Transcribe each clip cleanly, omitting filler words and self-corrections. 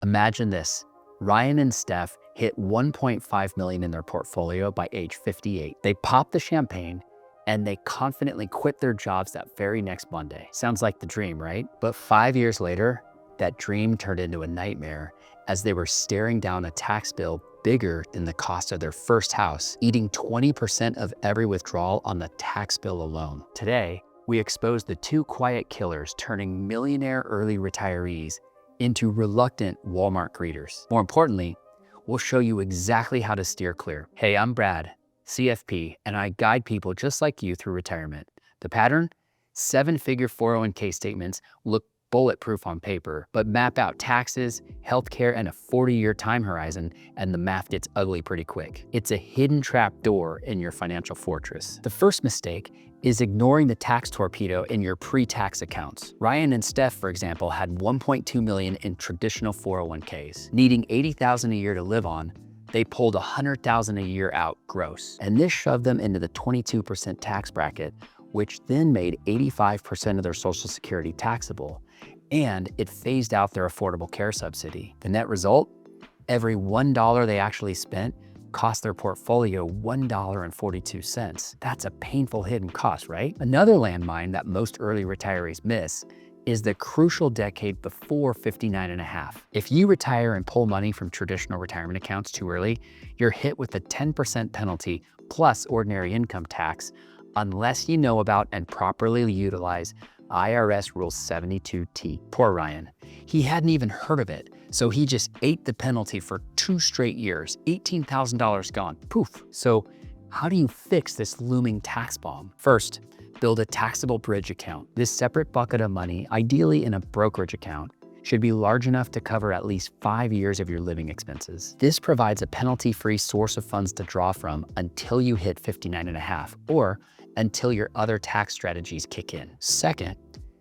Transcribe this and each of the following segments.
Imagine this. Ryan and Steph hit 1.5 million in their portfolio by age 58. They popped the champagne and they confidently quit their jobs that very next Monday. Sounds like the dream, right? But 5 years later, that dream turned into a nightmare as they were staring down a tax bill bigger than the cost of their first house, eating 20% of every withdrawal on the tax bill alone. Today, we expose the two quiet killers turning millionaire early retirees into reluctant Walmart greeters. More importantly, we'll show you exactly how to steer clear. Hey, I'm Brad, CFP, and I guide people just like you through retirement. The pattern? 7-figure 401k statements look bulletproof on paper, but map out taxes, healthcare, and a 40-year time horizon, and the math gets ugly pretty quick. It's a hidden trap door in your financial fortress. The first mistake is ignoring the tax torpedo in your pre-tax accounts. Ryan and Steph, for example, had 1.2 million in traditional 401ks. Needing 80,000 a year to live on, they pulled 100,000 a year out gross. And this shoved them into the 22% tax bracket, which then made 85% of their Social Security taxable, and it phased out their affordable care subsidy. The net result? Every $1 they actually spent cost their portfolio $1.42. That's a painful hidden cost, right? Another landmine that most early retirees miss is the crucial decade before 59 and a half. If you retire and pull money from traditional retirement accounts too early, you're hit with a 10% penalty plus ordinary income tax unless you know about and properly utilize IRS Rule 72T. Poor Ryan. He hadn't even heard of it, so he just ate the penalty for 2 straight years. $18,000 gone. Poof. So how do you fix this looming tax bomb? First, build a taxable bridge account. This separate bucket of money, ideally in a brokerage account, should be large enough to cover at least 5 years of your living expenses. This provides a penalty-free source of funds to draw from until you hit 59 and a half, or until your other tax strategies kick in. Second,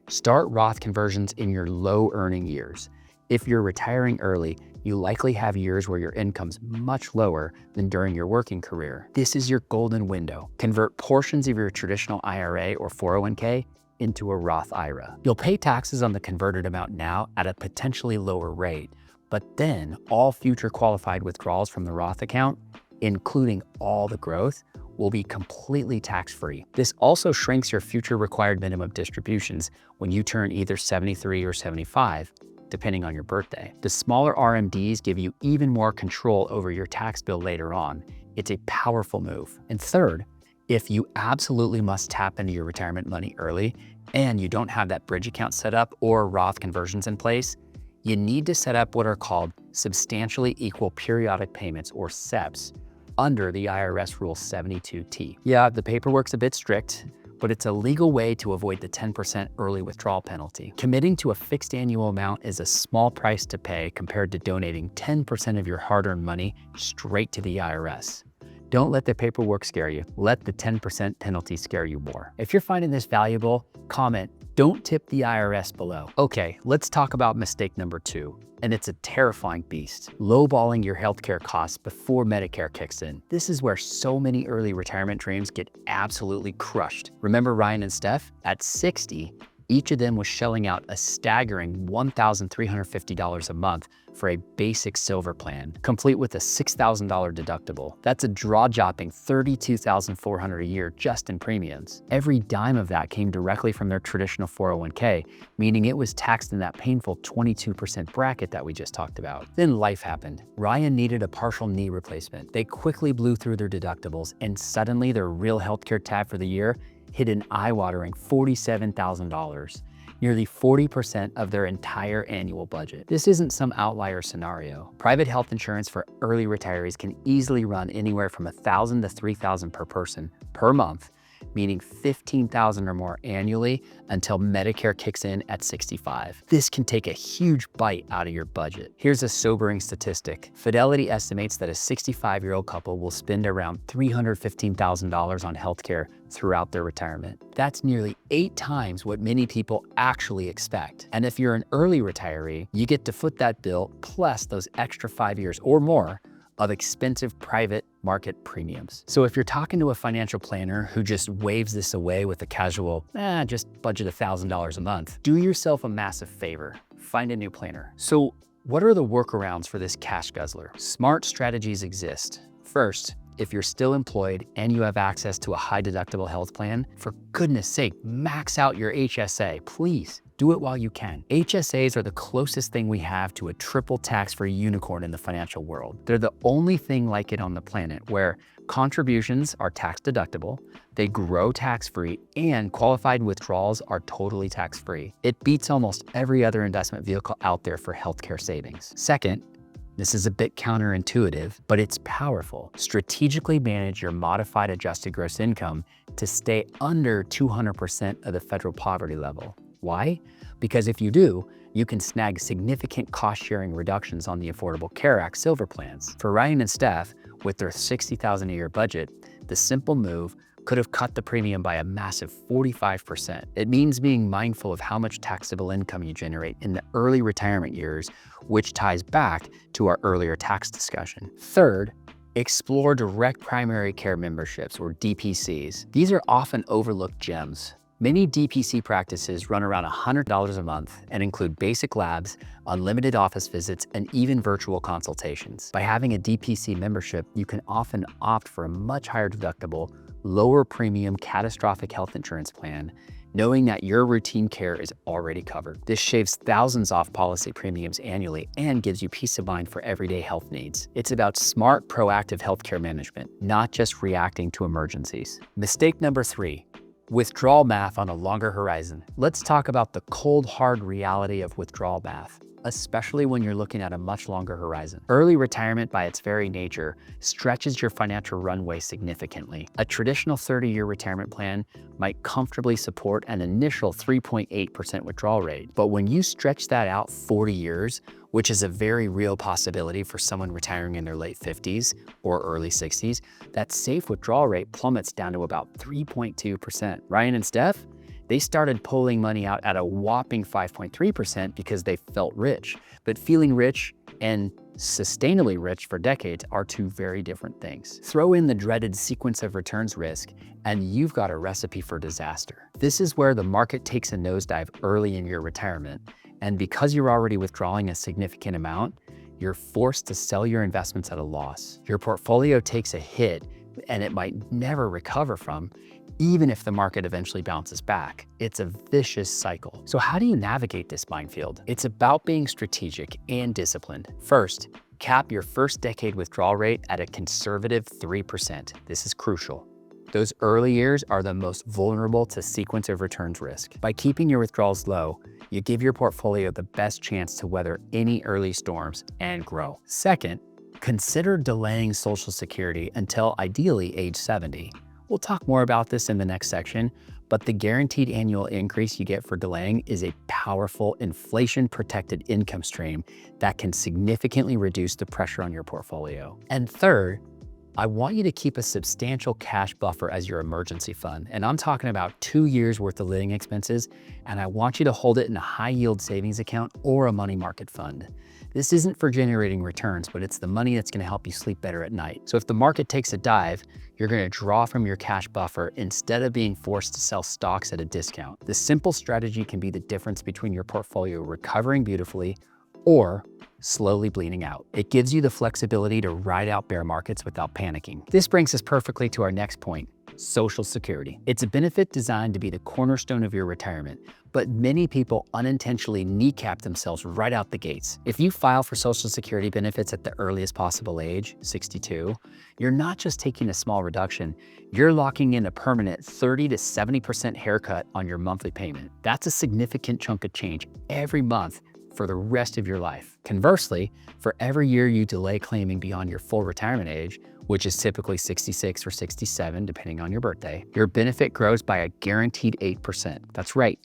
start Roth conversions in your low earning years. If you're retiring early, you likely have years where your income's much lower than during your working career. This is your golden window. Convert portions of your traditional IRA or 401k into a Roth IRA. You'll pay taxes on the converted amount now at a potentially lower rate, but then all future qualified withdrawals from the Roth account, including all the growth, will be completely tax-free. This also shrinks your future required minimum distributions when you turn either 73 or 75, depending on your birthday. The smaller RMDs give you even more control over your tax bill later on. It's a powerful move. And third, if you absolutely must tap into your retirement money early and you don't have that bridge account set up or Roth conversions in place, you need to set up what are called substantially equal periodic payments, or SEPs, under the IRS Rule 72T. Yeah, the paperwork's a bit strict, but it's a legal way to avoid the 10% early withdrawal penalty. Committing to a fixed annual amount is a small price to pay compared to donating 10% of your hard-earned money straight to the IRS. Don't let the paperwork scare you. Let the 10% penalty scare you more. If you're finding this valuable, comment, "Don't tip the IRS" below. Okay, let's talk about mistake number 2. And it's a terrifying beast. Lowballing your healthcare costs before Medicare kicks in. This is where so many early retirement dreams get absolutely crushed. Remember Ryan and Steph? At 60, each of them was shelling out a staggering $1,350 a month for a basic silver plan, complete with a $6,000 deductible. That's a jaw-dropping $32,400 a year just in premiums. Every dime of that came directly from their traditional 401k, meaning it was taxed in that painful 22% bracket that we just talked about. Then life happened. Ryan needed a partial knee replacement. They quickly blew through their deductibles, and suddenly their real healthcare tab for the year hit an eye-watering $47,000, nearly 40% of their entire annual budget. This isn't some outlier scenario. Private health insurance for early retirees can easily run anywhere from $1,000 to $3,000 per person per month, meaning $15,000 or more annually until Medicare kicks in at 65. This can take a huge bite out of your budget. Here's a sobering statistic. Fidelity estimates that a 65-year-old couple will spend around $315,000 on healthcare throughout their retirement. That's nearly 8 times what many people actually expect. And if you're an early retiree, you get to foot that bill plus those extra 5 years or more of expensive private market premiums. So if you're talking to a financial planner who just waves this away with a casual, just budget $1,000 a month, do yourself a massive favor. Find a new planner. So What are the workarounds for this cash guzzler? Smart strategies exist. First, if you're still employed and you have access to a high deductible health plan, for goodness sake, max out your HSA, please. Do it while you can. HSAs are the closest thing we have to a triple tax-free unicorn in the financial world. They're the only thing like it on the planet where contributions are tax deductible, they grow tax-free, and qualified withdrawals are totally tax-free. It beats almost every other investment vehicle out there for healthcare savings. Second, this is a bit counterintuitive, but it's powerful. Strategically manage your modified adjusted gross income to stay under 200% of the federal poverty level. Why? Because if you do, you can snag significant cost-sharing reductions on the Affordable Care Act Silver plans. For Ryan and Steph, with their $60,000 a year budget, the simple move could have cut the premium by a massive 45%. It means being mindful of how much taxable income you generate in the early retirement years, which ties back to our earlier tax discussion. Third, explore direct primary care memberships, or DPCs. These are often overlooked gems. Many DPC practices run around $100 a month and include basic labs, unlimited office visits, and even virtual consultations. By having a DPC membership, you can often opt for a much higher deductible, lower premium catastrophic health insurance plan, knowing that your routine care is already covered. This shaves thousands off policy premiums annually and gives you peace of mind for everyday health needs. It's about smart, proactive healthcare management, not just reacting to emergencies. Mistake number 3. Withdrawal math on a longer horizon. Let's talk about the cold, hard reality of withdrawal math, especially when you're looking at a much longer horizon. Early retirement, by its very nature, stretches your financial runway significantly. A traditional 30-year retirement plan might comfortably support an initial 3.8% withdrawal rate. But when you stretch that out 40 years, which is a very real possibility for someone retiring in their late 50s or early 60s, that safe withdrawal rate plummets down to about 3.2%. Ryan and Steph, they started pulling money out at a whopping 5.3% because they felt rich. But feeling rich and sustainably rich for decades are two very different things. Throw in the dreaded sequence of returns risk, and you've got a recipe for disaster. This is where the market takes a nosedive early in your retirement. And because you're already withdrawing a significant amount, you're forced to sell your investments at a loss. Your portfolio takes a hit, and it might never recover from, even if the market eventually bounces back. It's a vicious cycle. So how do you navigate this minefield? It's about being strategic and disciplined. First, cap your first decade withdrawal rate at a conservative 3%. This is crucial. Those early years are the most vulnerable to sequence of returns risk. By keeping your withdrawals low, you give your portfolio the best chance to weather any early storms and grow. Second, consider delaying Social Security until ideally age 70. We'll talk more about this in the next section, but the guaranteed annual increase you get for delaying is a powerful inflation-protected income stream that can significantly reduce the pressure on your portfolio. And third, I want you to keep a substantial cash buffer as your emergency fund. And I'm talking about 2 years worth of living expenses, and I want you to hold it in a high yield savings account or a money market fund. This isn't for generating returns, but it's the money that's gonna help you sleep better at night. So if the market takes a dive, you're gonna draw from your cash buffer instead of being forced to sell stocks at a discount. This simple strategy can be the difference between your portfolio recovering beautifully or slowly bleeding out. It gives you the flexibility to ride out bear markets without panicking. This brings us perfectly to our next point, Social Security. It's a benefit designed to be the cornerstone of your retirement, but many people unintentionally kneecap themselves right out the gates. If you file for Social Security benefits at the earliest possible age, 62, you're not just taking a small reduction, you're locking in a permanent 30 to 70% haircut on your monthly payment. That's a significant chunk of change every month for the rest of your life. Conversely, for every year you delay claiming beyond your full retirement age, which is typically 66 or 67, depending on your birthday, your benefit grows by a guaranteed 8%. That's right,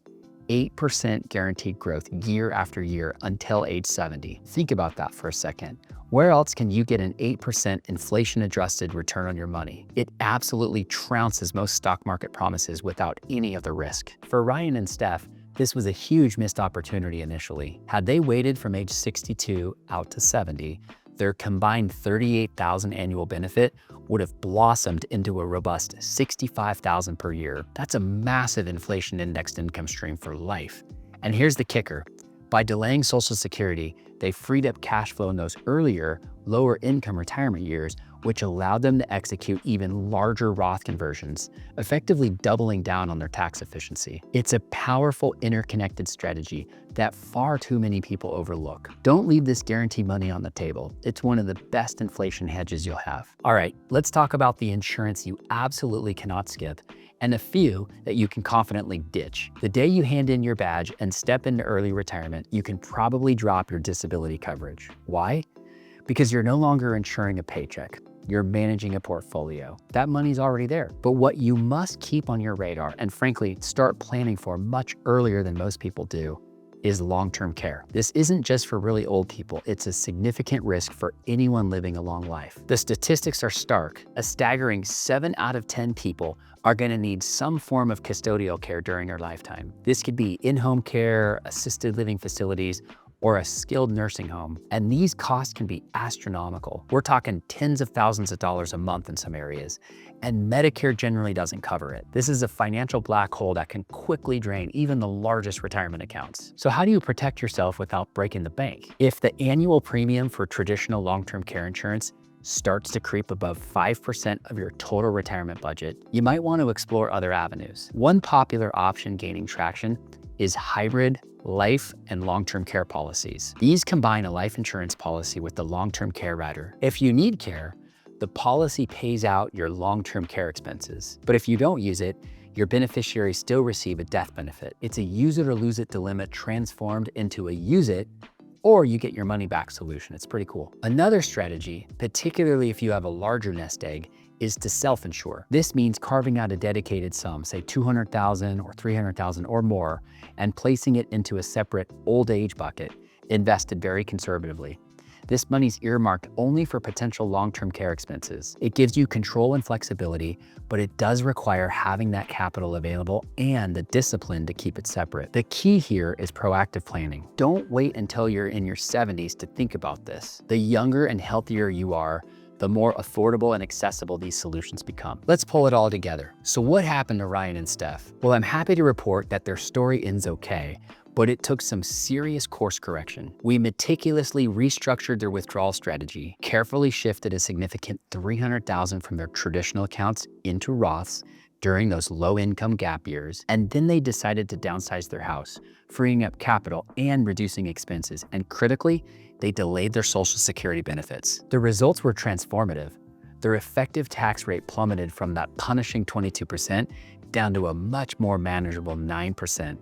8% guaranteed growth year after year until age 70. Think about that for a second. Where else can you get an 8% inflation-adjusted return on your money? It absolutely trounces most stock market promises without any of the risk. For Ryan and Steph, this was a huge missed opportunity initially. Had they waited from age 62 out to 70, their combined $38,000 annual benefit would have blossomed into a robust $65,000 per year. That's a massive inflation-indexed income stream for life. And here's the kicker. By delaying Social Security, They freed up cash flow in those earlier, lower income retirement years, which allowed them to execute even larger Roth conversions, effectively doubling down on their tax efficiency. It's a powerful interconnected strategy that far too many people overlook. Don't leave this guaranteed money on the table. It's one of the best inflation hedges you'll have. All right, let's talk about the insurance you absolutely cannot skip and a few that you can confidently ditch. The day you hand in your badge and step into early retirement, you can probably drop your disability coverage. Why? Because you're no longer insuring a paycheck. You're managing a portfolio. That money's already there. But what you must keep on your radar, and frankly, start planning for much earlier than most people do, is long-term care. This isn't just for really old people. It's a significant risk for anyone living a long life. The statistics are stark. A staggering 7 out of 10 people are gonna need some form of custodial care during their lifetime. This could be in-home care, assisted living facilities, or a skilled nursing home. And these costs can be astronomical. We're talking tens of thousands of dollars a month in some areas, and Medicare generally doesn't cover it. This is a financial black hole that can quickly drain even the largest retirement accounts. So how do you protect yourself without breaking the bank? If the annual premium for traditional long-term care insurance starts to creep above 5% of your total retirement budget, you might want to explore other avenues. One popular option gaining traction is hybrid life and long-term care policies. These combine a life insurance policy with the long-term care rider. If you need care, the policy pays out your long-term care expenses. But if you don't use it, your beneficiaries still receive a death benefit. It's a use it or lose it dilemma transformed into a use it or you get your money back solution. It's pretty cool. Another strategy, particularly if you have a larger nest egg, is to self-insure. This means carving out a dedicated sum, say $200,000 or $300,000 or more, and placing it into a separate old age bucket, invested very conservatively. This money's earmarked only for potential long-term care expenses. It gives you control and flexibility, but it does require having that capital available and the discipline to keep it separate. The key here is proactive planning. Don't wait until you're in your 70s to think about this. The younger and healthier you are, the more affordable and accessible these solutions become. Let's pull it all together. So what happened to Ryan and Steph? Well, I'm happy to report that their story ends okay, but it took some serious course correction. We meticulously restructured their withdrawal strategy, carefully shifted a significant $300,000 from their traditional accounts into Roths during those low-income gap years, and then they decided to downsize their house, freeing up capital and reducing expenses, and critically, they delayed their Social Security benefits. The results were transformative. Their effective tax rate plummeted from that punishing 22% down to a much more manageable 9%.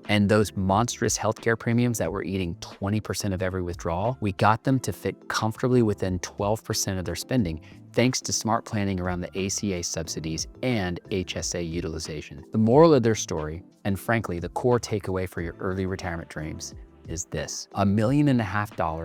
And those monstrous healthcare premiums that were eating 20% of every withdrawal, we got them to fit comfortably within 12% of their spending, thanks to smart planning around the ACA subsidies and HSA utilization. The moral of their story, and frankly, the core takeaway for your early retirement dreams, is this: $1.5 million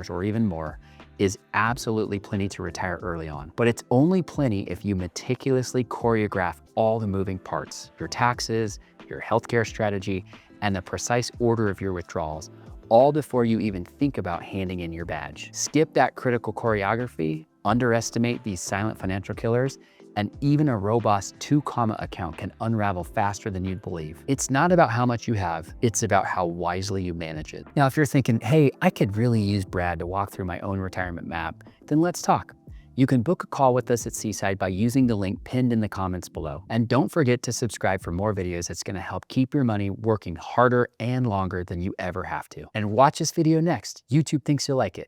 or even more is absolutely plenty to retire early on, but it's only plenty if you meticulously choreograph all the moving parts, your taxes, your healthcare strategy, and the precise order of your withdrawals, all before you even think about handing in your badge. Skip that critical choreography, underestimate these silent financial killers, and even a robust 2-comma account can unravel faster than you'd believe. It's not about how much you have, it's about how wisely you manage it. Now, if you're thinking, hey, I could really use Brad to walk through my own retirement map, then let's talk. You can book a call with us at Seaside by using the link pinned in the comments below. And don't forget to subscribe for more videos that's gonna help keep your money working harder and longer than you ever have to. And watch this video next. YouTube thinks you'll like it.